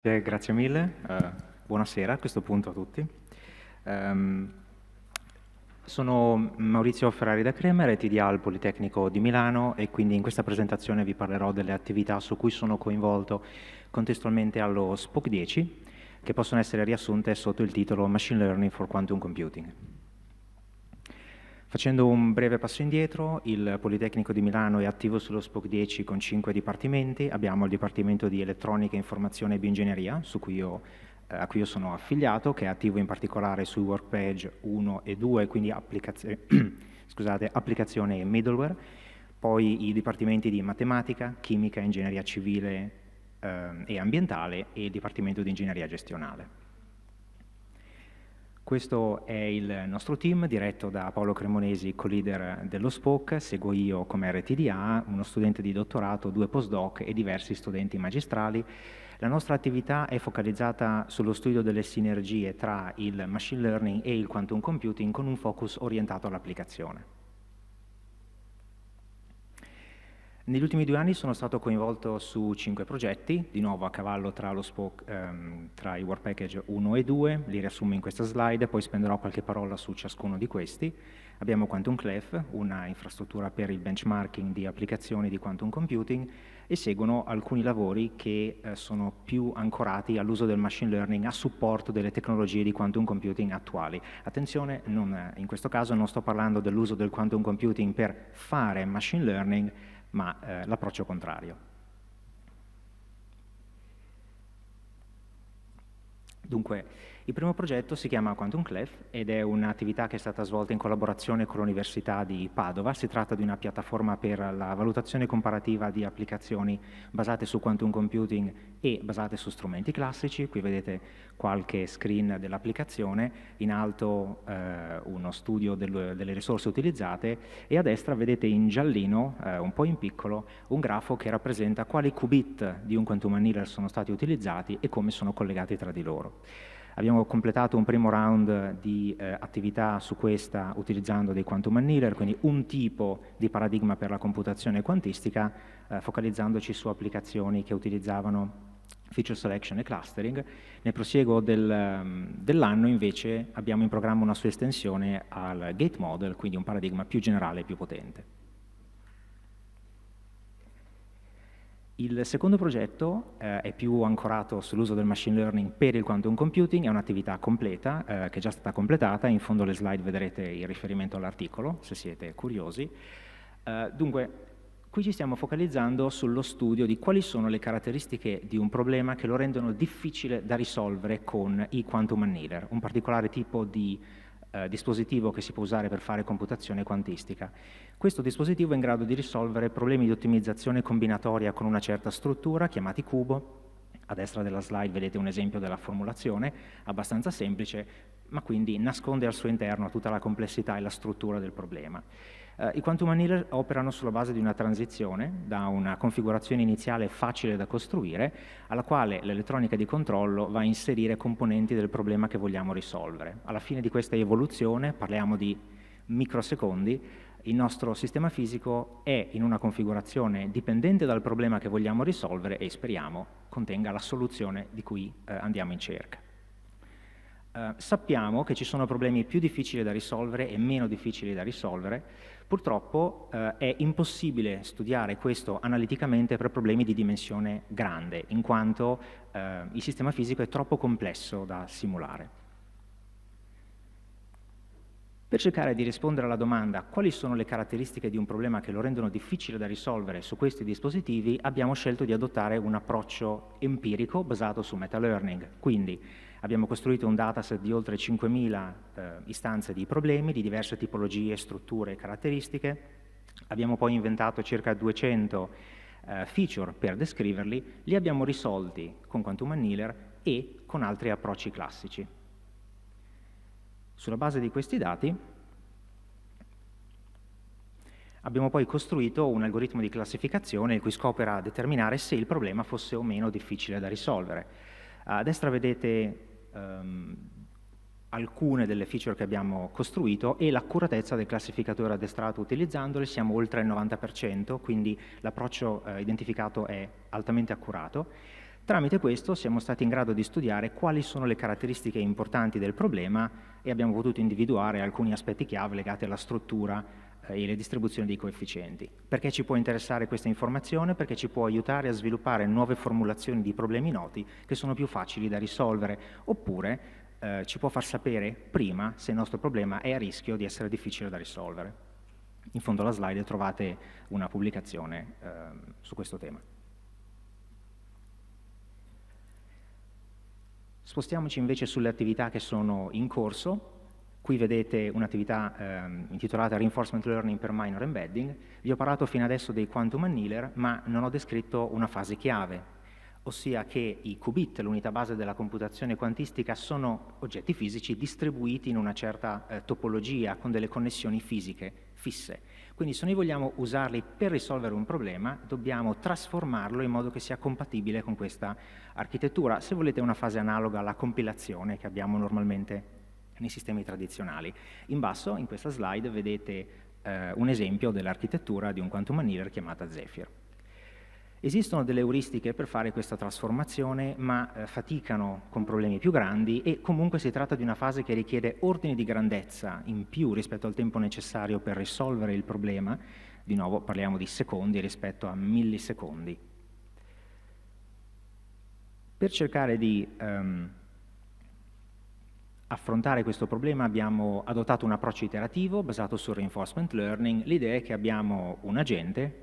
Grazie mille, buonasera a questo punto a tutti. Sono Maurizio Ferrari da Cremer, TDA al Politecnico di Milano e quindi in questa presentazione vi parlerò delle attività su cui sono coinvolto contestualmente allo SPOC 10, che possono essere riassunte sotto il titolo Machine Learning for Quantum Computing. Facendo un breve passo indietro, il Politecnico di Milano è attivo sullo SPOC 10 con 5 dipartimenti. Abbiamo il Dipartimento di Elettronica, Informazione e Bioingegneria, a cui io sono affiliato, che è attivo in particolare sui workpage 1 e 2, quindi applicazione e middleware. Poi i dipartimenti di Matematica, Chimica, Ingegneria Civile e Ambientale e il Dipartimento di Ingegneria Gestionale. Questo è il nostro team, diretto da Paolo Cremonesi, co-leader dello SPOC. Seguo io come RTDA, uno studente di dottorato, 2 postdoc e diversi studenti magistrali. La nostra attività è focalizzata sullo studio delle sinergie tra il machine learning e il quantum computing con un focus orientato all'applicazione. Negli ultimi 2 anni sono stato coinvolto su 5 progetti, di nuovo a cavallo tra i Work Package 1 e 2, li riassumo in questa slide, poi spenderò qualche parola su ciascuno di questi. Abbiamo Quantum Clef, una infrastruttura per il benchmarking di applicazioni di quantum computing, e seguono alcuni lavori che sono più ancorati all'uso del machine learning a supporto delle tecnologie di quantum computing attuali. Attenzione, in questo caso non sto parlando dell'uso del quantum computing per fare machine learning, ma l'approccio contrario. Dunque, il primo progetto si chiama Quantum Clef ed è un'attività che è stata svolta in collaborazione con l'Università di Padova. Si tratta di una piattaforma per la valutazione comparativa di applicazioni basate su quantum computing e basate su strumenti classici. Qui vedete qualche screen dell'applicazione, in alto uno studio delle risorse utilizzate e a destra vedete in giallino, un po' in piccolo, un grafo che rappresenta quali qubit di un quantum annealer sono stati utilizzati e come sono collegati tra di loro. Abbiamo completato un primo round di attività su questa utilizzando dei quantum annealer, quindi un tipo di paradigma per la computazione quantistica, focalizzandoci su applicazioni che utilizzavano feature selection e clustering. Nel prosieguo dell'anno invece abbiamo in programma una sua estensione al gate model, quindi un paradigma più generale e più potente. Il secondo progetto è più ancorato sull'uso del machine learning per il quantum computing, è un'attività completa che è già stata completata, in fondo alle slide vedrete il riferimento all'articolo, se siete curiosi. Dunque, qui ci stiamo focalizzando sullo studio di quali sono le caratteristiche di un problema che lo rendono difficile da risolvere con i quantum annealer, un particolare tipo di dispositivo che si può usare per fare computazione quantistica. Questo dispositivo è in grado di risolvere problemi di ottimizzazione combinatoria con una certa struttura, chiamati cubo. A destra della slide vedete un esempio della formulazione, abbastanza semplice, ma quindi nasconde al suo interno tutta la complessità e la struttura del problema. I quantum annealer operano sulla base di una transizione da una configurazione iniziale facile da costruire alla quale l'elettronica di controllo va a inserire componenti del problema che vogliamo risolvere. Alla fine di questa evoluzione, parliamo di microsecondi, il nostro sistema fisico è in una configurazione dipendente dal problema che vogliamo risolvere e speriamo contenga la soluzione di cui andiamo in cerca. Sappiamo che ci sono problemi più difficili da risolvere e meno difficili da risolvere. Purtroppo è impossibile studiare questo analiticamente per problemi di dimensione grande, in quanto il sistema fisico è troppo complesso da simulare. Per cercare di rispondere alla domanda quali sono le caratteristiche di un problema che lo rendono difficile da risolvere su questi dispositivi, abbiamo scelto di adottare un approccio empirico basato su meta-learning. Quindi abbiamo costruito un dataset di oltre 5.000 istanze di problemi di diverse tipologie, strutture e caratteristiche. Abbiamo poi inventato circa 200 feature per descriverli, li abbiamo risolti con quantum annealer e con altri approcci classici. Sulla base di questi dati abbiamo poi costruito un algoritmo di classificazione il cui scopo era determinare se il problema fosse o meno difficile da risolvere. A destra vedete alcune delle feature che abbiamo costruito e l'accuratezza del classificatore addestrato utilizzandole, siamo oltre il 90%, quindi l'approccio identificato è altamente accurato. Tramite questo siamo stati in grado di studiare quali sono le caratteristiche importanti del problema e abbiamo potuto individuare alcuni aspetti chiave legati alla struttura e alle distribuzioni dei coefficienti. Perché ci può interessare questa informazione? Perché ci può aiutare a sviluppare nuove formulazioni di problemi noti che sono più facili da risolvere, oppure ci può far sapere prima se il nostro problema è a rischio di essere difficile da risolvere. In fondo alla slide trovate una pubblicazione su questo tema. Spostiamoci invece sulle attività che sono in corso. Qui vedete un'attività intitolata Reinforcement Learning per Minor Embedding. Vi ho parlato fino adesso dei quantum annealer, ma non ho descritto una fase chiave, ossia che i qubit, l'unità base della computazione quantistica, sono oggetti fisici distribuiti in una certa topologia, con delle connessioni fisiche fisse. Quindi se noi vogliamo usarli per risolvere un problema, dobbiamo trasformarlo in modo che sia compatibile con questa architettura. Se volete, è una fase analoga alla compilazione che abbiamo normalmente nei sistemi tradizionali. In basso, in questa slide, vedete un esempio dell'architettura di un quantum annealer chiamata Zephyr. Esistono delle euristiche per fare questa trasformazione, ma faticano con problemi più grandi e comunque si tratta di una fase che richiede ordini di grandezza in più rispetto al tempo necessario per risolvere il problema. Di nuovo parliamo di secondi rispetto a millisecondi. Per cercare di affrontare questo problema abbiamo adottato un approccio iterativo basato sul reinforcement learning. L'idea è che abbiamo un agente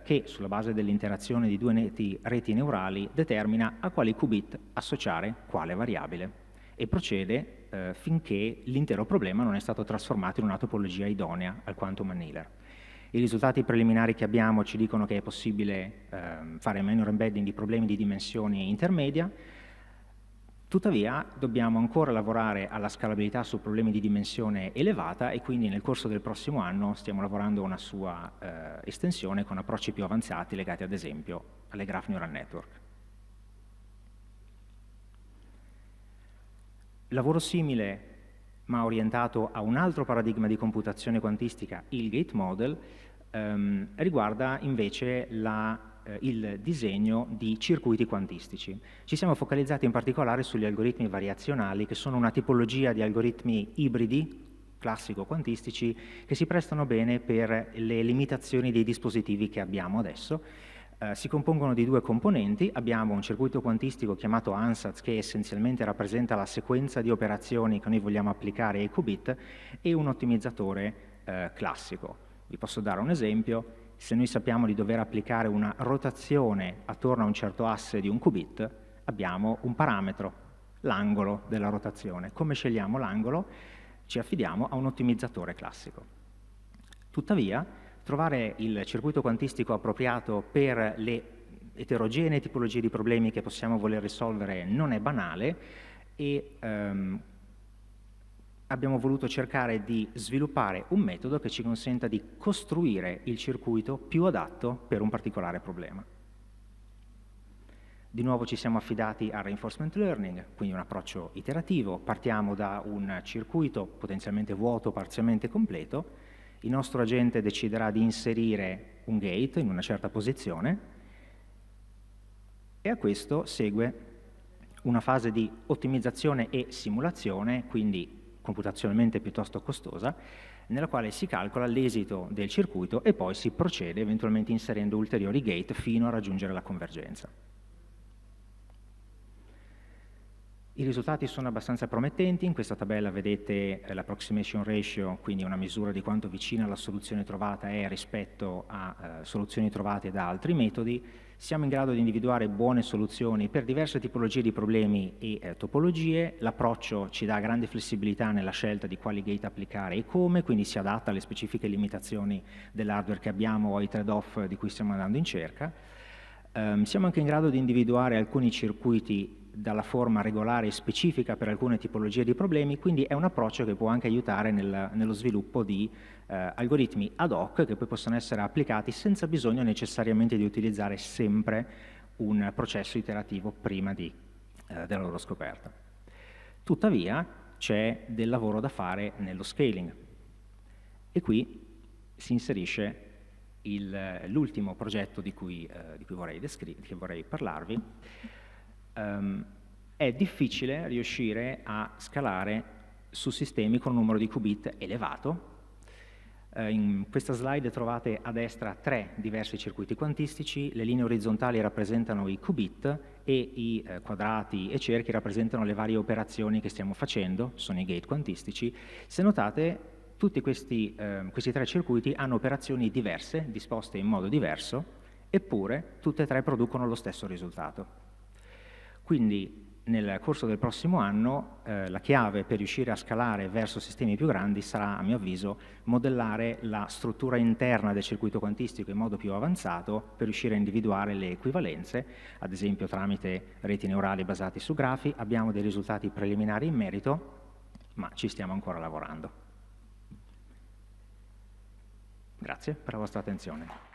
che sulla base dell'interazione di due reti neurali determina a quali qubit associare quale variabile e procede finché l'intero problema non è stato trasformato in una topologia idonea al quantum annealer. I risultati preliminari che abbiamo ci dicono che è possibile fare minor embedding di problemi di dimensione intermedia. Tuttavia dobbiamo ancora lavorare alla scalabilità su problemi di dimensione elevata e quindi nel corso del prossimo anno stiamo lavorando a una sua estensione con approcci più avanzati legati ad esempio alle graph neural network. Lavoro simile ma orientato a un altro paradigma di computazione quantistica, il gate model, riguarda invece il disegno di circuiti quantistici. Ci siamo focalizzati in particolare sugli algoritmi variazionali, che sono una tipologia di algoritmi ibridi, classico-quantistici, che si prestano bene per le limitazioni dei dispositivi che abbiamo adesso. Si compongono di due componenti. Abbiamo un circuito quantistico chiamato ANSATS, che essenzialmente rappresenta la sequenza di operazioni che noi vogliamo applicare ai qubit, e un ottimizzatore classico. Vi posso dare un esempio. Se noi sappiamo di dover applicare una rotazione attorno a un certo asse di un qubit, abbiamo un parametro, l'angolo della rotazione. Come scegliamo l'angolo? Ci affidiamo a un ottimizzatore classico. Tuttavia, trovare il circuito quantistico appropriato per le eterogenee tipologie di problemi che possiamo voler risolvere non è banale e abbiamo voluto cercare di sviluppare un metodo che ci consenta di costruire il circuito più adatto per un particolare problema. Di nuovo ci siamo affidati al reinforcement learning, quindi un approccio iterativo. Partiamo da un circuito potenzialmente vuoto, parzialmente completo. Il nostro agente deciderà di inserire un gate in una certa posizione e a questo segue una fase di ottimizzazione e simulazione, quindi computazionalmente piuttosto costosa, nella quale si calcola l'esito del circuito e poi si procede eventualmente inserendo ulteriori gate fino a raggiungere la convergenza. I risultati sono abbastanza promettenti. In questa tabella vedete l'approximation ratio, quindi una misura di quanto vicina la soluzione trovata è rispetto a soluzioni trovate da altri metodi. Siamo in grado di individuare buone soluzioni per diverse tipologie di problemi e topologie. L'approccio ci dà grande flessibilità nella scelta di quali gate applicare e come, quindi si adatta alle specifiche limitazioni dell'hardware che abbiamo o ai trade-off di cui stiamo andando in cerca. Siamo anche in grado di individuare alcuni circuiti dalla forma regolare e specifica per alcune tipologie di problemi, quindi è un approccio che può anche aiutare nello sviluppo di algoritmi ad hoc che poi possono essere applicati senza bisogno necessariamente di utilizzare sempre un processo iterativo prima della loro scoperta. Tuttavia c'è del lavoro da fare nello scaling e qui si inserisce L'ultimo progetto di cui vorrei parlarvi, è difficile riuscire a scalare su sistemi con un numero di qubit elevato. In questa slide trovate a destra 3 diversi circuiti quantistici, le linee orizzontali rappresentano i qubit e i quadrati e cerchi rappresentano le varie operazioni che stiamo facendo, sono i gate quantistici. Se notate, tutti questi 3 circuiti hanno operazioni diverse, disposte in modo diverso, eppure tutte e 3 producono lo stesso risultato. Quindi nel corso del prossimo anno la chiave per riuscire a scalare verso sistemi più grandi sarà, a mio avviso, modellare la struttura interna del circuito quantistico in modo più avanzato per riuscire a individuare le equivalenze, ad esempio tramite reti neurali basate su grafi. Abbiamo dei risultati preliminari in merito, ma ci stiamo ancora lavorando. Grazie per la vostra attenzione.